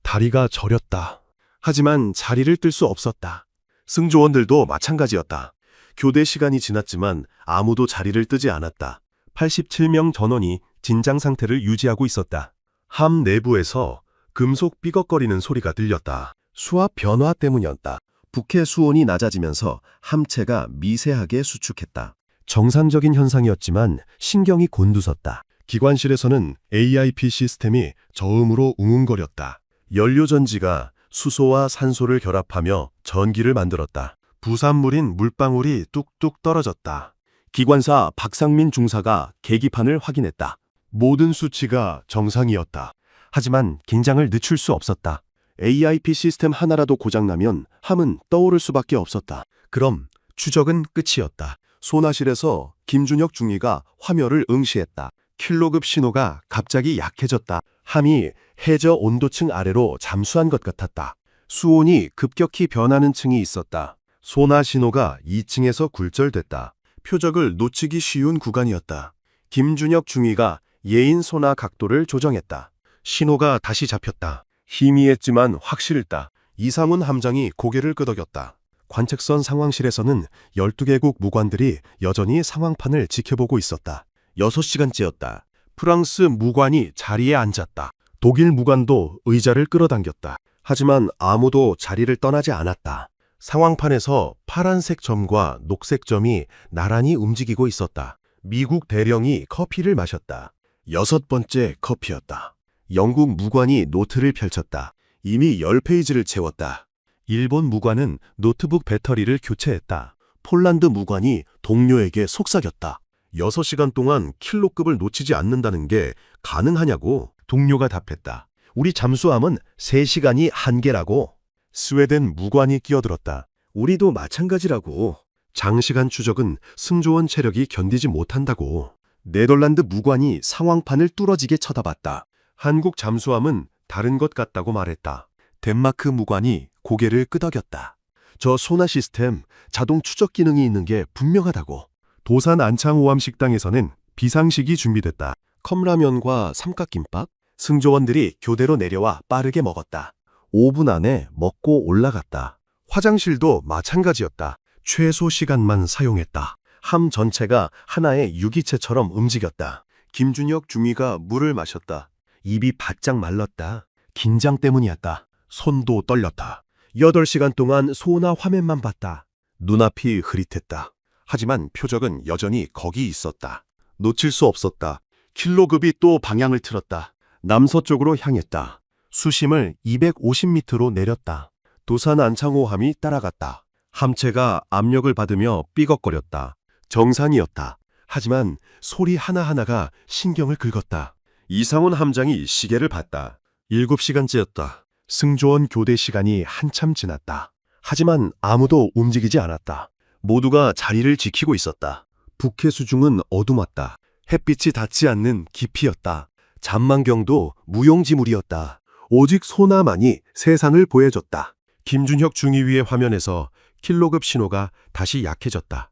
A: 다리가 저렸다. 하지만 자리를 뜰 수 없었다. 승조원들도 마찬가지였다. 교대 시간이 지났지만 아무도 자리를 뜨지 않았다. 87명 전원이 진장 상태를 유지하고 있었다. 함 내부에서 금속 삐걱거리는 소리가 들렸다. 수압 변화 때문이었다. 북해 수온이 낮아지면서 함체가 미세하게 수축했다. 정상적인 현상이었지만 신경이 곤두섰다. 기관실에서는 AIP 시스템이 저음으로 웅웅거렸다. 연료전지가 수소와 산소를 결합하며 전기를 만들었다. 부산물인 물방울이 뚝뚝 떨어졌다. 기관사 박상민 중사가 계기판을 확인했다. 모든 수치가 정상이었다. 하지만 긴장을 늦출 수 없었다. AIP 시스템 하나라도 고장나면 함은 떠오를 수밖에 없었다. 그럼 추적은 끝이었다. 소나실에서 김준혁 중위가 화면을 응시했다. 킬로급 신호가 갑자기 약해졌다. 함이 해저 온도층 아래로 잠수한 것 같았다. 수온이 급격히 변하는 층이 있었다. 소나 신호가 2층에서 굴절됐다. 표적을 놓치기 쉬운 구간이었다. 김준혁 중위가 예인 소나 각도를 조정했다. 신호가 다시 잡혔다. 희미했지만 확실했다. 이상훈 함장이 고개를 끄덕였다. 관측선 상황실에서는 12개국 무관들이 여전히 상황판을 지켜보고 있었다. 6시간째였다. 프랑스 무관이 자리에 앉았다. 독일 무관도 의자를 끌어당겼다. 하지만 아무도 자리를 떠나지 않았다. 상황판에서 파란색 점과 녹색 점이 나란히 움직이고 있었다. 미국 대령이 커피를 마셨다. 6번째 커피였다. 영국 무관이 노트를 펼쳤다. 이미 10페이지를 채웠다. 일본 무관은 노트북 배터리를 교체했다. 폴란드 무관이 동료에게 속삭였다. 6시간 동안 킬로급을 놓치지 않는다는 게 가능하냐고. 동료가 답했다. 우리 잠수함은 3시간이 한계라고. 스웨덴 무관이 끼어들었다. 우리도 마찬가지라고. 장시간 추적은 승조원 체력이 견디지 못한다고. 네덜란드 무관이 상황판을 뚫어지게 쳐다봤다. 한국 잠수함은 다른 것 같다고 말했다. 덴마크 무관이 고개를 끄덕였다. 저 소나 시스템 자동 추적 기능이 있는 게 분명하다고. 도산 안창호함 식당에서는 비상식이 준비됐다. 컵라면과 삼각김밥. 승조원들이 교대로 내려와 빠르게 먹었다. 5분 안에 먹고 올라갔다. 화장실도 마찬가지였다. 최소 시간만 사용했다. 함 전체가 하나의 유기체처럼 움직였다. 김준혁 중위가 물을 마셨다. 입이 바짝 말랐다. 긴장 때문이었다. 손도 떨렸다. 8시간 동안 소나 화면만 봤다. 눈앞이 흐릿했다. 하지만 표적은 여전히 거기 있었다. 놓칠 수 없었다. 킬로급이 또 방향을 틀었다. 남서쪽으로 향했다. 수심을 250m로 내렸다. 도산 안창호함이 따라갔다. 함체가 압력을 받으며 삐걱거렸다. 정상이었다. 하지만 소리 하나하나가 신경을 긁었다. 이상훈 함장이 시계를 봤다. 7시간째였다. 승조원 교대 시간이 한참 지났다. 하지만 아무도 움직이지 않았다. 모두가 자리를 지키고 있었다. 북해 수중은 어두웠다. 햇빛이 닿지 않는 깊이였다. 잔망경도 무용지물이었다. 오직 소나만이 세상을 보여줬다. 김준혁 중위위의 화면에서 킬로급 신호가 다시 약해졌다.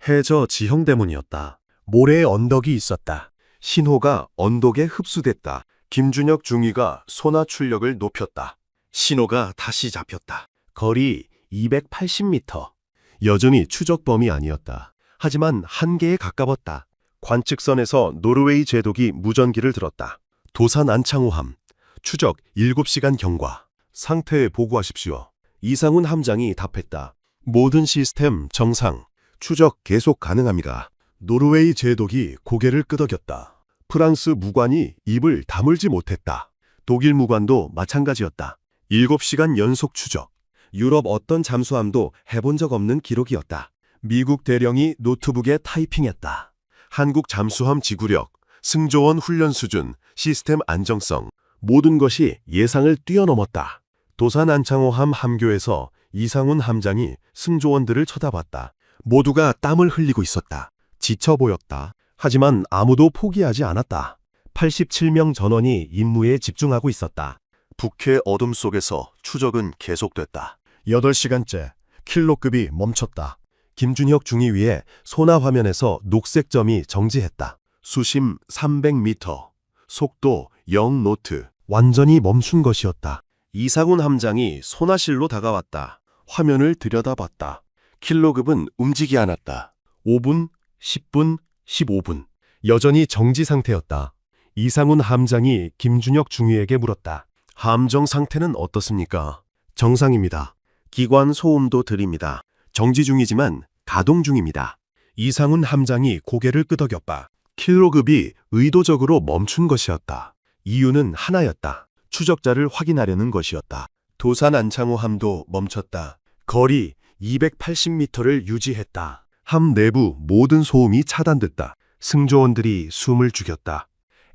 A: 해저 지형대문이었다. 모래의 언덕이 있었다. 신호가 언덕에 흡수됐다. 김준혁 중위가 소나 출력을 높였다. 신호가 다시 잡혔다. 거리 280m. 여전히 추적 범위 아니었다. 하지만 한계에 가까웠다. 관측선에서 노르웨이 제독이 무전기를 들었다. 도산 안창호함, 추적 7시간 경과. 상태 보고하십시오. 이상훈 함장이 답했다. 모든 시스템 정상. 추적 계속 가능합니다. 노르웨이 제독이 고개를 끄덕였다. 프랑스 무관이 입을 다물지 못했다. 독일 무관도 마찬가지였다. 7시간 연속 추적. 유럽 어떤 잠수함도 해본 적 없는 기록이었다. 미국 대령이 노트북에 타이핑했다. 한국 잠수함 지구력, 승조원 훈련 수준, 시스템 안정성, 모든 것이 예상을 뛰어넘었다. 도산 안창호함 함교에서 이상훈 함장이 승조원들을 쳐다봤다. 모두가 땀을 흘리고 있었다. 지쳐 보였다. 하지만 아무도 포기하지 않았다. 87명 전원이 임무에 집중하고 있었다. 북해 어둠 속에서 추적은 계속됐다. 8시간째 킬로급이 멈췄다. 김준혁 중위위의 소나 화면에서 녹색 점이 정지했다. 수심 300m, 속도 0노트. 완전히 멈춘 것이었다. 이상훈 함장이 소나실로 다가왔다. 화면을 들여다봤다. 킬로급은 움직이지 않았다. 5분, 10분, 15분. 여전히 정지 상태였다. 이상훈 함장이 김준혁 중위에게 물었다. 함정 상태는 어떻습니까? 정상입니다. 기관 소음도 들립니다. 정지 중이지만 가동 중입니다. 이상훈 함장이 고개를 끄덕였다. 킬로급이 의도적으로 멈춘 것이었다. 이유는 하나였다. 추적자를 확인하려는 것이었다. 도산 안창호함도 멈췄다. 거리 280m를 유지했다. 함 내부 모든 소음이 차단됐다. 승조원들이 숨을 죽였다.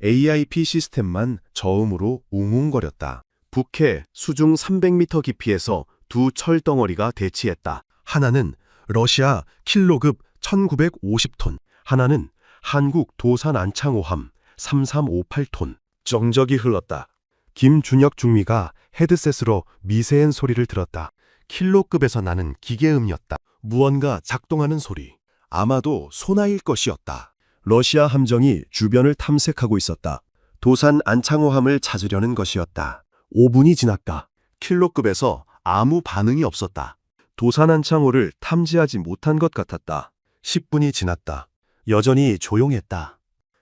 A: AIP 시스템만 저음으로 웅웅거렸다. 북해 수중 300m 깊이에서 두 철덩어리가 대치했다. 하나는 러시아 킬로급 1950톤, 하나는 한국 도산 안창호함 3358톤. 정적이 흘렀다. 김준혁 중위가 헤드셋으로 미세한 소리를 들었다. 킬로급에서 나는 기계음이었다. 무언가 작동하는 소리. 아마도 소나일 것이었다. 러시아 함정이 주변을 탐색하고 있었다. 도산 안창호함을 찾으려는 것이었다. 5분이 지났다. 킬로급에서 아무 반응이 없었다. 도산 안창호를 탐지하지 못한 것 같았다. 10분이 지났다. 여전히 조용했다.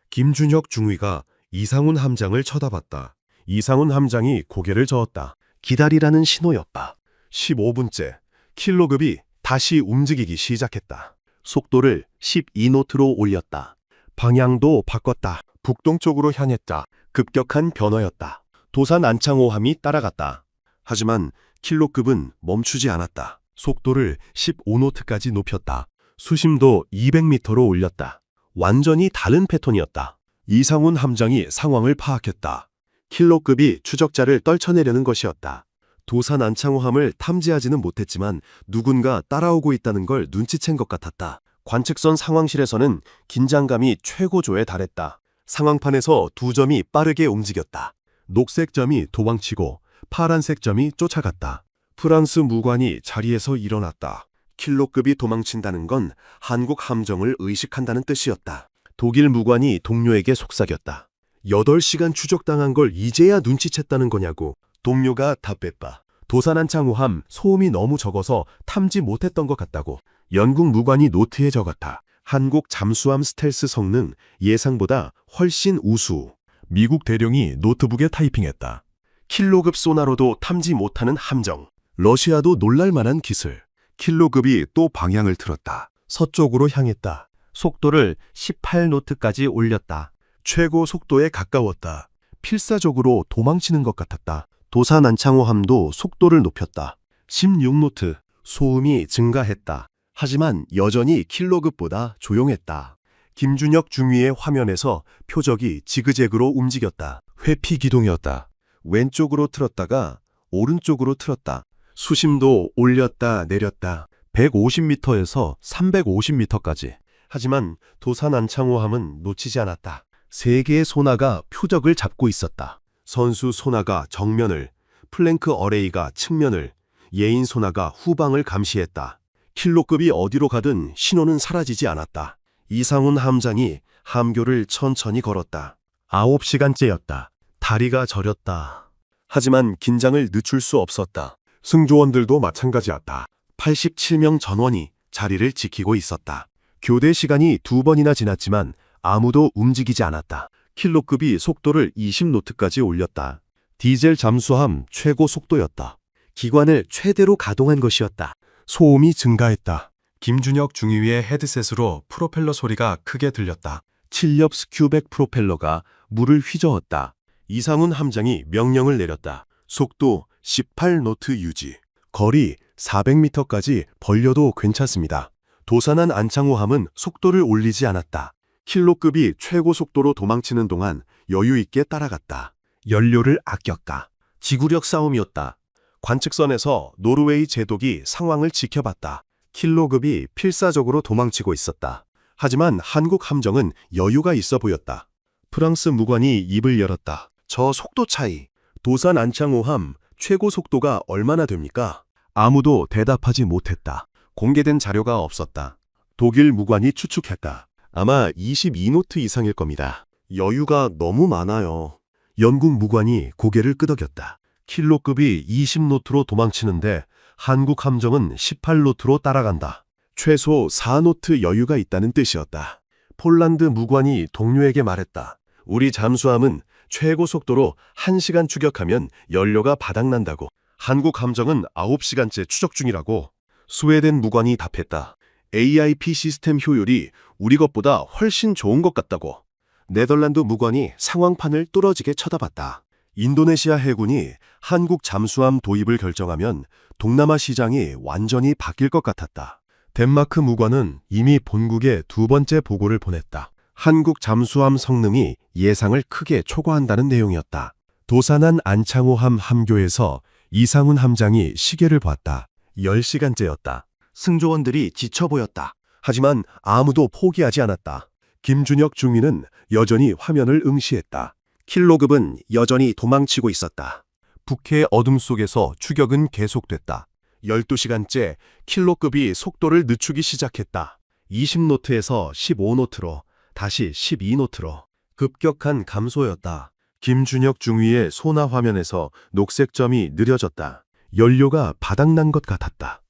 A: 김준혁 중위가 이상훈 함장을 쳐다봤다. 이상훈 함장이 고개를 저었다. 기다리라는 신호였다. 15분째 킬로급이 다시 움직이기 시작했다. 속도를 12노트로 올렸다. 방향도 바꿨다. 북동쪽으로 향했다. 급격한 변화였다. 도산 안창호함이 따라갔다. 하지만 킬로급은 멈추지 않았다. 속도를 15노트까지 높였다. 수심도 200m로 올렸다. 완전히 다른 패턴이었다. 이상훈 함장이 상황을 파악했다. 킬로급이 추적자를 떨쳐내려는 것이었다. 도산 안창호함을 탐지하지는 못했지만 누군가 따라오고 있다는 걸 눈치챈 것 같았다. 관측선 상황실에서는 긴장감이 최고조에 달했다. 상황판에서 두 점이 빠르게 움직였다. 녹색 점이 도망치고 파란색 점이 쫓아갔다. 프랑스 무관이 자리에서 일어났다. 킬로급이 도망친다는 건 한국 함정을 의식한다는 뜻이었다. 독일 무관이 동료에게 속삭였다. 8시간 추적당한 걸 이제야 눈치챘다는 거냐고. 동료가 답했다. 도산 안창호함 소음이 너무 적어서 탐지 못했던 것 같다고. 영국 무관이 노트에 적었다. 한국 잠수함 스텔스 성능 예상보다 훨씬 우수. 미국 대령이 노트북에 타이핑했다. 킬로급 소나로도 탐지 못하는 함정. 러시아도 놀랄만한 기술. 킬로급이 또 방향을 틀었다. 서쪽으로 향했다.
C: 속도를 18노트까지 올렸다.
A: 최고 속도에 가까웠다. 필사적으로 도망치는 것 같았다. 도산 안창호함도 속도를 높였다. 16노트. 소음이 증가했다. 하지만 여전히 킬로급보다 조용했다. 김준혁 중위의 화면에서 표적이 지그재그로 움직였다. 회피 기동이었다. 왼쪽으로 틀었다가 오른쪽으로 틀었다. 수심도 올렸다 내렸다. 150m에서 350m까지. 하지만 도산 안창호함은 놓치지 않았다. 세 개의 소나가 표적을 잡고 있었다. 선수 소나가 정면을, 플랭크 어레이가 측면을, 예인 소나가 후방을 감시했다. 킬로급이 어디로 가든 신호는 사라지지 않았다. 이상훈 함장이 함교를 천천히 걸었다. 9시간째였다. 다리가 저렸다. 하지만 긴장을 늦출 수 없었다. 승조원들도 마찬가지였다. 87명 전원이 자리를 지키고 있었다. 교대 시간이 2번이나 지났지만 아무도 움직이지 않았다. 킬로급이 속도를 20노트까지 올렸다. 디젤 잠수함 최고 속도였다. 기관을 최대로 가동한 것이었다. 소음이 증가했다. 김준혁 중위의 헤드셋으로 프로펠러 소리가 크게 들렸다. 7엽 스큐백 프로펠러가 물을 휘저었다. 이상훈 함장이 명령을 내렸다. 속도 18노트 유지. 거리 400m까지 벌려도 괜찮습니다. 도산한 안창호함은 속도를 올리지 않았다. 킬로급이 최고 속도로 도망치는 동안 여유 있게 따라갔다. 연료를 아꼈다. 지구력 싸움이었다. 관측선에서 노르웨이 제독이 상황을 지켜봤다. 킬로급이 필사적으로 도망치고 있었다. 하지만 한국 함정은 여유가 있어 보였다. 프랑스 무관이 입을 열었다. 저 속도 차이, 도산 안창호함 최고 속도가 얼마나 됩니까? 아무도 대답하지 못했다. 공개된 자료가 없었다. 독일 무관이 추측했다. 아마 22노트 이상일 겁니다. 여유가 너무 많아요. 영국 무관이 고개를 끄덕였다. 킬로급이 20노트로 도망치는데 한국 함정은 18노트로 따라간다. 최소 4노트 여유가 있다는 뜻이었다. 폴란드 무관이 동료에게 말했다. 우리 잠수함은 최고 속도로 1시간 추격하면 연료가 바닥난다고. 한국 함정은 9시간째 추적 중이라고. 스웨덴 무관이 답했다. AIP 시스템 효율이 우리 것보다 훨씬 좋은 것 같다고. 네덜란드 무관이 상황판을 뚫어지게 쳐다봤다. 인도네시아 해군이 한국 잠수함 도입을 결정하면 동남아 시장이 완전히 바뀔 것 같았다. 덴마크 무관은 이미 본국에 2번째 보고를 보냈다. 한국 잠수함 성능이 예상을 크게 초과한다는 내용이었다. 도산한 안창호함 함교에서 이상훈 함장이 시계를 봤다. 10시간째였다. 승조원들이 지쳐 보였다. 하지만 아무도 포기하지 않았다. 김준혁 중위는 여전히 화면을 응시했다. 킬로급은 여전히 도망치고 있었다. 북해 어둠 속에서 추격은 계속됐다. 12시간째 킬로급이 속도를 늦추기 시작했다. 20노트에서 15노트로, 다시 12노트로. 급격한 감소였다. 김준혁 중위의 소나 화면에서 녹색 점이 느려졌다. 연료가 바닥난 것 같았다.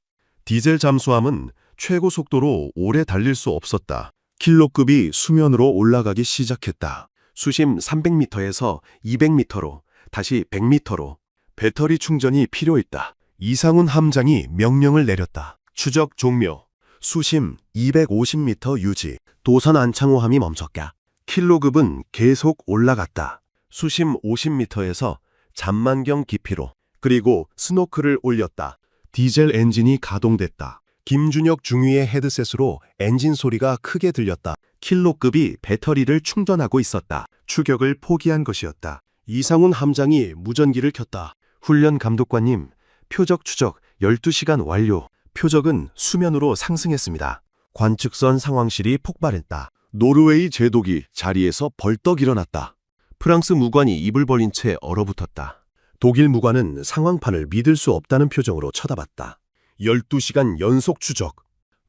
A: 디젤 잠수함은 최고 속도로 오래 달릴 수 없었다. 킬로급이 수면으로 올라가기 시작했다. 수심 300m에서 200m로, 다시 100m로. 배터리 충전이 필요했다. 이상훈 함장이 명령을 내렸다. 추적 종료. 수심 250m 유지. 도산 안창호함이 멈췄다. 킬로급은 계속 올라갔다. 수심 50m에서 잠만경 깊이로. 그리고 스노클을 올렸다. 디젤 엔진이 가동됐다. 김준혁 중위의 헤드셋으로 엔진 소리가 크게 들렸다. 킬로급이 배터리를 충전하고 있었다. 추격을 포기한 것이었다. 이상훈 함장이 무전기를 켰다. 훈련 감독관님, 표적 추적 12시간 완료. 표적은 수면으로 상승했습니다. 관측선 상황실이 폭발했다. 노르웨이 제독이 자리에서 벌떡 일어났다. 프랑스 무관이 입을 벌린 채 얼어붙었다. 독일 무관은 상황판을 믿을 수 없다는 표정으로 쳐다봤다. 12시간 연속 추적.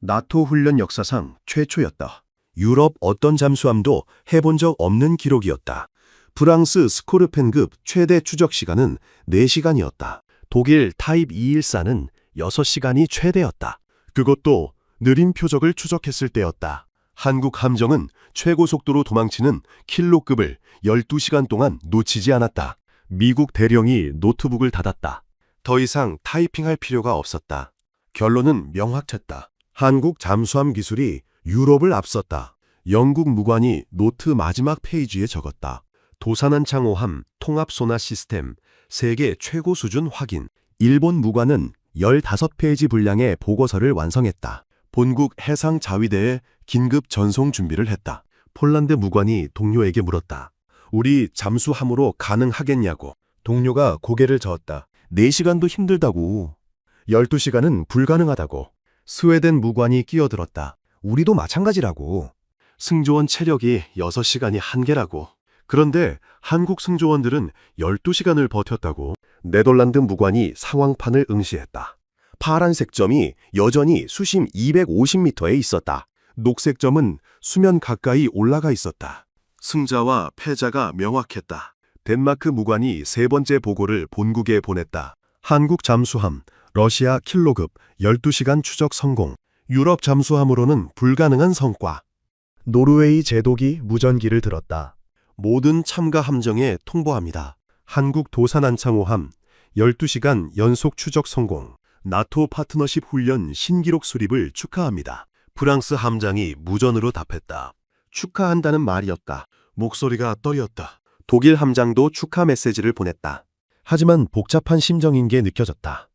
A: 나토 훈련 역사상 최초였다. 유럽 어떤 잠수함도 해본 적 없는 기록이었다. 프랑스 스코르펜급 최대 추적 시간은 4시간이었다. 독일 타입 214는 6시간이 최대였다. 그것도 느린 표적을 추적했을 때였다. 한국 함정은 최고 속도로 도망치는 킬로급을 12시간 동안 놓치지 않았다. 미국 대령이 노트북을 닫았다. 더 이상 타이핑할 필요가 없었다. 결론은 명확했다. 한국 잠수함 기술이 유럽을 앞섰다. 영국 무관이 노트 마지막 페이지에 적었다. 도산한창호함 통합소나 시스템 세계 최고 수준 확인. 일본 무관은 15페이지 분량의 보고서를 완성했다. 본국 해상자위대에 긴급 전송 준비를 했다. 폴란드 무관이 동료에게 물었다. 우리 잠수함으로 가능하겠냐고. 동료가 고개를 저었다. 4시간도 힘들다고. 12시간은 불가능하다고. 스웨덴 무관이 끼어들었다. 우리도 마찬가지라고. 승조원 체력이 6시간이 한계라고. 그런데 한국 승조원들은 12시간을 버텼다고. 네덜란드 무관이 상황판을 응시했다. 파란색 점이 여전히 수심 250m에 있었다. 녹색 점은 수면 가까이 올라가 있었다. 승자와 패자가 명확했다. 덴마크 무관이 3번째 보고를 본국에 보냈다. 한국 잠수함, 러시아 킬로급 12시간 추적 성공. 유럽 잠수함으로는 불가능한 성과.
B: 노르웨이 제독이 무전기를 들었다.
A: 모든 참가 함정에 통보합니다. 한국 도산한창호함 12시간 연속 추적 성공. 나토 파트너십 훈련 신기록 수립을 축하합니다. 프랑스 함장이 무전으로 답했다. 축하한다는 말이었다. 목소리가 떨렸다. 독일 함장도 축하 메시지를 보냈다. 하지만 복잡한 심정인 게 느껴졌다.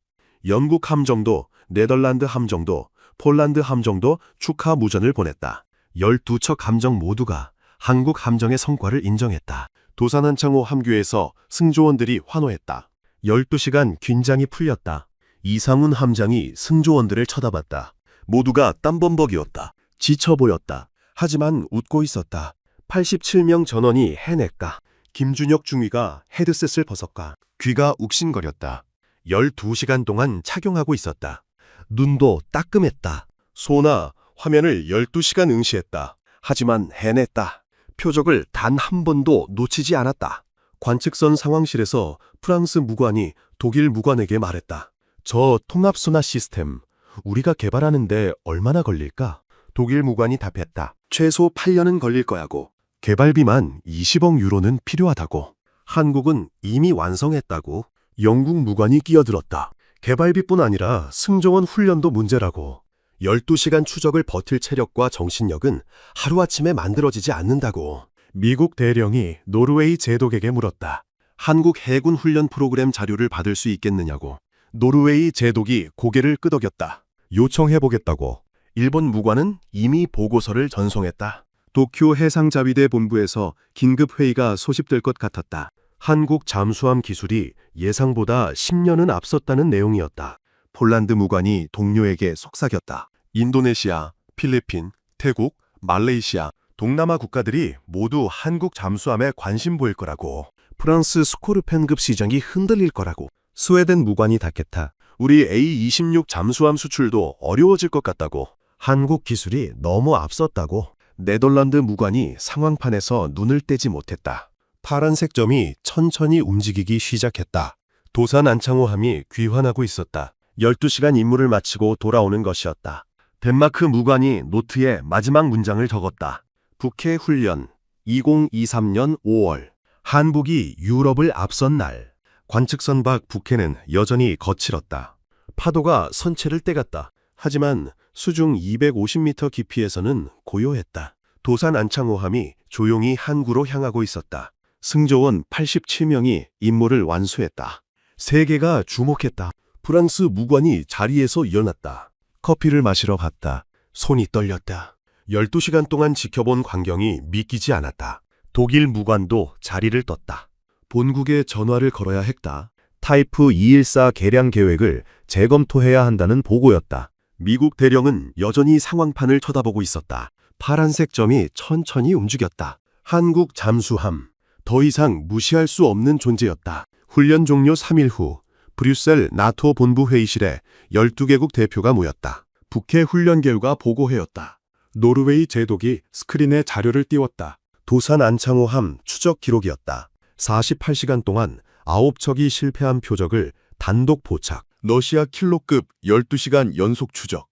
A: 영국 함정도, 네덜란드 함정도, 폴란드 함정도 축하 무전을 보냈다. 12척 함정 모두가 한국 함정의 성과를 인정했다. 도산한창호 함교에서 승조원들이 환호했다. 12시간 긴장이 풀렸다. 이상훈 함장이 승조원들을 쳐다봤다. 모두가 땀범벅이었다. 지쳐 보였다. 하지만 웃고 있었다. 87명 전원이 해냈까. 김준혁 중위가 헤드셋을 벗었까. 귀가 욱신거렸다. 12시간 동안 착용하고 있었다. 눈도 따끔했다. 소나 화면을 12시간 응시했다. 하지만 해냈다. 표적을 단 한 번도 놓치지 않았다. 관측선 상황실에서 프랑스 무관이 독일 무관에게 말했다. 저 통합소나 시스템, 우리가 개발하는데 얼마나 걸릴까? 독일 무관이 답했다. 최소 8년은 걸릴 거야고. 개발비만 20억 유로는 필요하다고. 한국은 이미 완성했다고. 영국 무관이 끼어들었다. 개발비뿐 아니라 승조원 훈련도 문제라고. 12시간 추적을 버틸 체력과 정신력은 하루아침에 만들어지지 않는다고. 미국 대령이 노르웨이 제독에게 물었다. 한국 해군 훈련 프로그램 자료를 받을 수 있겠느냐고. 노르웨이 제독이 고개를 끄덕였다. 요청해보겠다고. 일본 무관은 이미 보고서를 전송했다. 도쿄 해상자위대 본부에서 긴급회의가 소집될 것 같았다. 한국 잠수함 기술이 예상보다 10년은 앞섰다는 내용이었다. 폴란드 무관이 동료에게 속삭였다. 인도네시아, 필리핀, 태국, 말레이시아, 동남아 국가들이 모두 한국 잠수함에 관심 보일 거라고. 프랑스 스코르펜급 시장이 흔들릴 거라고. 스웨덴 무관이 답했다. 우리 A26 잠수함 수출도 어려워질 것 같다고. 한국 기술이 너무 앞섰다고. 네덜란드 무관이 상황판에서 눈을 떼지 못했다. 파란색 점이 천천히 움직이기 시작했다. 도산한창호함이 귀환하고 있었다. 12시간 임무를 마치고 돌아오는 것이었다. 덴마크 무관이 노트에 마지막 문장을 적었다. 북해 훈련 2023년 5월. 한국이 유럽을 앞선 날. 관측선 밖 북해는 여전히 거칠었다. 파도가 선체를 떼갔다. 하지만 수중 250m 깊이에서는 고요했다. 도산한창호함이 조용히 항구로 향하고 있었다. 승조원 87명이 임무를 완수했다. 세계가 주목했다. 프랑스 무관이 자리에서 일어났다. 커피를 마시러 갔다. 손이 떨렸다. 12시간 동안 지켜본 광경이 믿기지 않았다. 독일 무관도 자리를 떴다. 본국에 전화를 걸어야 했다. 타이프 214 개량 계획을 재검토해야 한다는 보고였다. 미국 대령은 여전히 상황판을 쳐다보고 있었다. 파란색 점이 천천히 움직였다. 한국 잠수함, 더 이상 무시할 수 없는 존재였다. 훈련 종료 3일 후 브뤼셀 나토 본부 회의실에 12개국 대표가 모였다. 북해 훈련 결과 보고회였다. 노르웨이 제독이 스크린에 자료를 띄웠다. 도산한창호함 추적 기록이었다. 48시간 동안 9척이 실패한 표적을 단독 포착. 러시아 킬로급 12시간 연속 추적.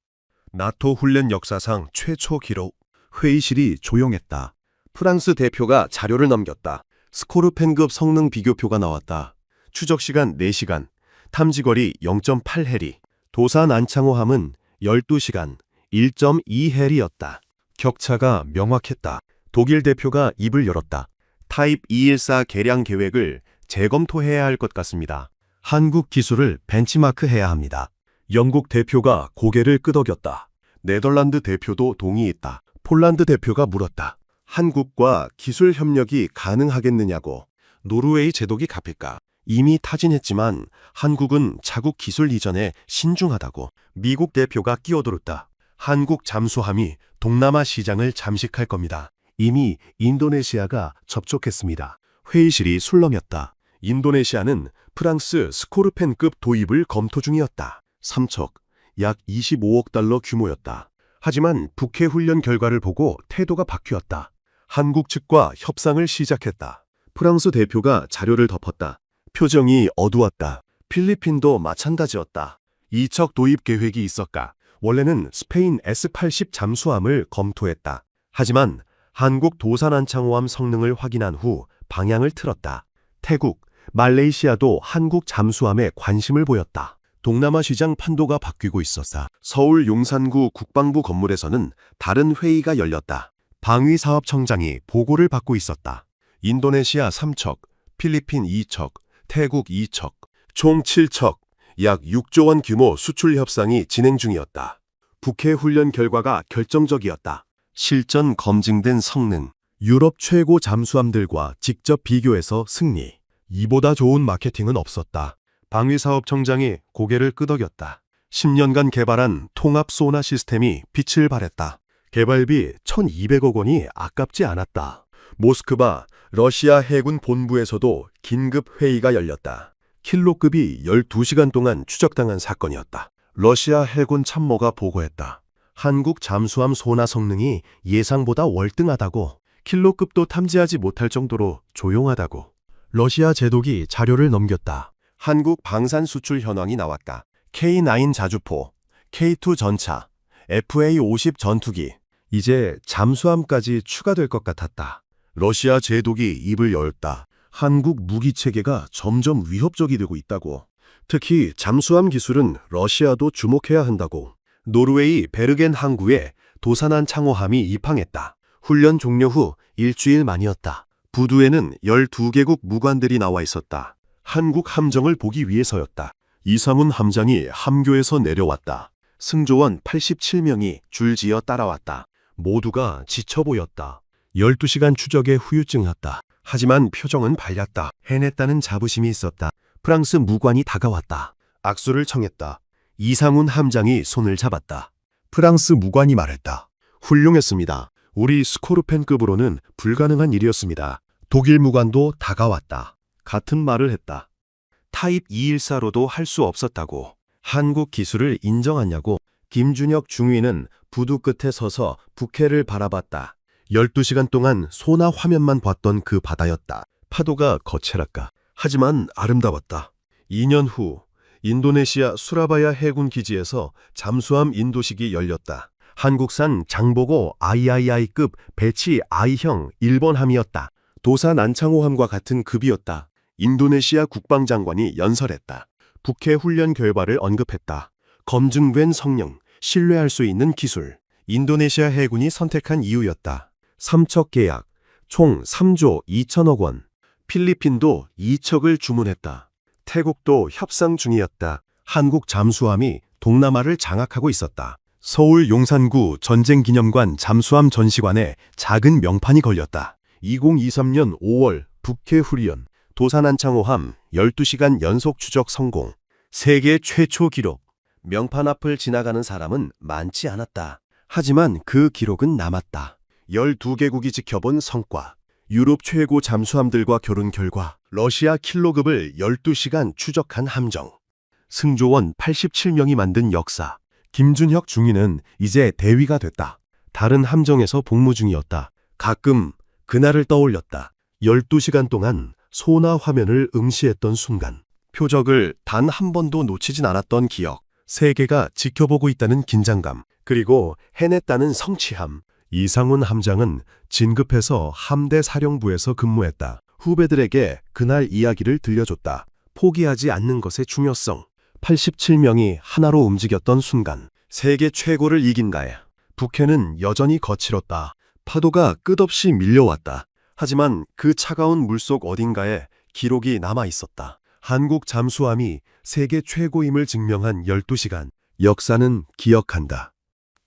A: 나토 훈련 역사상 최초 기록. 회의실이 조용했다. 프랑스 대표가 자료를 넘겼다. 스코르펜급 성능 비교표가 나왔다. 추적시간 4시간, 탐지거리 0.8해리. 도산한창호함은 12시간, 1.2헬이었다. 격차가 명확했다. 독일 대표가 입을 열었다. 타입 214 개량 계획을 재검토해야 할 것 같습니다. 한국 기술을 벤치마크해야 합니다. 영국 대표가 고개를 끄덕였다. 네덜란드 대표도 동의했다. 폴란드 대표가 물었다. 한국과 기술 협력이 가능하겠느냐고. 노르웨이 제독이 갑일까? 이미 타진했지만 한국은 자국 기술 이전에 신중하다고. 미국 대표가 끼어들었다. 한국 잠수함이 동남아 시장을 잠식할 겁니다. 이미 인도네시아가 접촉했습니다. 회의실이 술렁였다. 인도네시아는 프랑스 스코르펜급 도입을 검토 중이었다. 삼척, 약 25억 달러 규모였다. 하지만 북해 훈련 결과를 보고 태도가 바뀌었다. 한국 측과 협상을 시작했다. 프랑스 대표가 자료를 덮었다. 표정이 어두웠다. 필리핀도 마찬가지였다. 이척 도입 계획이 있었까? 원래는 스페인 S-80 잠수함을 검토했다. 하지만 한국 도산안창호함 성능을 확인한 후 방향을 틀었다. 태국, 말레이시아도 한국 잠수함에 관심을 보였다. 동남아 시장 판도가 바뀌고 있었다. 서울 용산구 국방부 건물에서는 다른 회의가 열렸다. 방위사업청장이 보고를 받고 있었다. 인도네시아 3척, 필리핀 2척, 태국 2척, 총 7척, 약 6조 원 규모 수출 협상이 진행 중이었다. 북해 훈련 결과가 결정적이었다. 실전 검증된 성능, 유럽 최고 잠수함들과 직접 비교해서 승리. 이보다 좋은 마케팅은 없었다. 방위사업청장이 고개를 끄덕였다. 10년간 개발한 통합 소나 시스템이 빛을 발했다. 개발비 1,200억 원이 아깝지 않았다. 모스크바 러시아 해군 본부에서도 긴급 회의가 열렸다. 킬로급이 12시간 동안 추적당한 사건이었다. 러시아 해군 참모가 보고했다. 한국 잠수함 소나 성능이 예상보다 월등하다고. 킬로급도 탐지하지 못할 정도로 조용하다고. 러시아 제독이 자료를 넘겼다. 한국 방산 수출 현황이 나왔다. K9 자주포, K2 전차, FA-50 전투기. 이제 잠수함까지 추가될 것 같았다. 러시아 제독이 입을 열었다. 한국 무기 체계가 점점 위협적이 되고 있다고. 특히 잠수함 기술은 러시아도 주목해야 한다고. 노르웨이 베르겐 항구에 도산한 창호함이 입항했다. 훈련 종료 후 일주일 만이었다. 부두에는 12개국 무관들이 나와 있었다. 한국 함정을 보기 위해서였다. 이상훈 함장이 함교에서 내려왔다. 승조원 87명이 줄지어 따라왔다. 모두가 지쳐 보였다. 12시간 추적에 후유증했다. 하지만 표정은 밝았다. 해냈다는 자부심이 있었다. 프랑스 무관이 다가왔다. 악수를 청했다. 이상훈 함장이 손을 잡았다. 프랑스 무관이 말했다. 훌륭했습니다. 우리 스코르펜급으로는 불가능한 일이었습니다. 독일 무관도 다가왔다. 같은 말을 했다. 타입 214로도 할 수 없었다고. 한국 기술을 인정하냐고. 김준혁 중위는 부두 끝에 서서 북해를 바라봤다. 12시간 동안 소나 화면만 봤던 그 바다였다. 파도가 거칠었다. 하지만 아름다웠다. 2년 후 인도네시아 수라바야 해군 기지에서 잠수함 인도식이 열렸다. 한국산 장보고 III급 배치 I형 일본함이었다. 도산 안창호함과 같은 급이었다. 인도네시아 국방장관이 연설했다. 북해 훈련 결과를 언급했다. 검증된 성능, 신뢰할 수 있는 기술. 인도네시아 해군이 선택한 이유였다. 3척 계약, 총 3조 2천억 원. 필리핀도 2척을 주문했다. 태국도 협상 중이었다. 한국 잠수함이 동남아를 장악하고 있었다. 서울 용산구 전쟁기념관 잠수함 전시관에 작은 명판이 걸렸다. 2023년 5월 북해 훈련, 도산안창호함 12시간 연속 추적 성공. 세계 최초 기록. 명판 앞을 지나가는 사람은 많지 않았다. 하지만 그 기록은 남았다. 12개국이 지켜본 성과. 유럽 최고 잠수함들과 결혼 결과. 러시아 킬로급을 12시간 추적한 함정. 승조원 87명이 만든 역사. 김준혁 중위는 이제 대위가 됐다. 다른 함정에서 복무 중이었다. 가끔 그날을 떠올렸다. 12시간 동안 소나 화면을 응시했던 순간. 표적을 단 한 번도 놓치진 않았던 기억. 세계가 지켜보고 있다는 긴장감. 그리고 해냈다는 성취함. 이상훈 함장은 진급해서 함대 사령부에서 근무했다. 후배들에게 그날 이야기를 들려줬다. 포기하지 않는 것의 중요성. 87명이 하나로 움직였던 순간. 세계 최고를 이긴 가야. 북해는 여전히 거칠었다. 파도가 끝없이 밀려왔다. 하지만 그 차가운 물속 어딘가에 기록이 남아 있었다. 한국 잠수함이 세계 최고임을 증명한 12시간. 역사는 기억한다.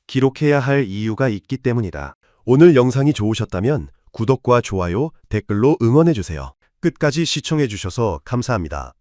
A: 기록해야 할 이유가 있기 때문이다. 오늘 영상이 좋으셨다면 구독과 좋아요, 댓글로 응원해주세요. 끝까지 시청해주셔서 감사합니다.